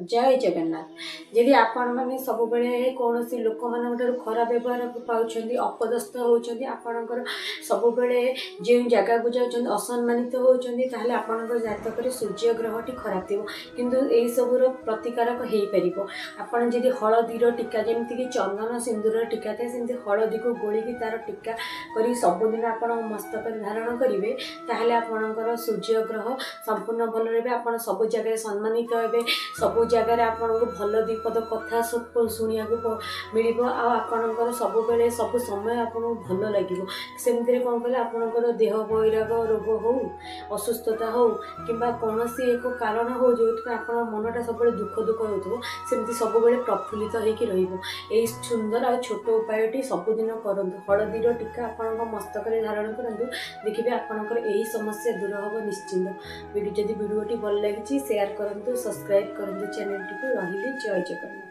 जय जगन्नाथ। जदि आपण मैंने सब बेले कौन सी लोक मान खराब व्यवहार पाँच अपदस्थ होती आपणकर सब बेले जो जगह को जाऊँ असम्मानित होती आपणकर जातक सूर्य ग्रहटी खराब थी किंतु यही सबूर प्रतिकारक हो पार। आपड़ जदि हलदीर टीका जमीक चंदन सिंदूर टीका थाए सेमती हलदी को गोलिकी तार टीका कर सबुदिन आप मस्तक धारण करेंगे ताहले आपणकर सूर्य ग्रह संपूर्ण भल रहे। आप सब जगह सम्मानित हे सब जगार आपको भल दुपद कथा सब शुणा मिल आपणकर सब बेले सब समय आपको भल लगे सेमती कौन कले आपणकर देह बैराग रोग हो असुस्थता हो कि कौन एक कारण हो जो आप मनटा सब दुख दुख होमती सब बेले प्रफुल्लित होगी सुंदर आ छोट उपायटी सबुदिन करूँ। हलदीर टीका आपण मस्तक धारण करूँ देखिए आपणकर यही समस्या दूर हम निश्चिंत। जदि वीडियोटी भल लगी शेयर करूँ सब्सक्राइब करूँ चैनल टी। रही जय जगन्नाथ।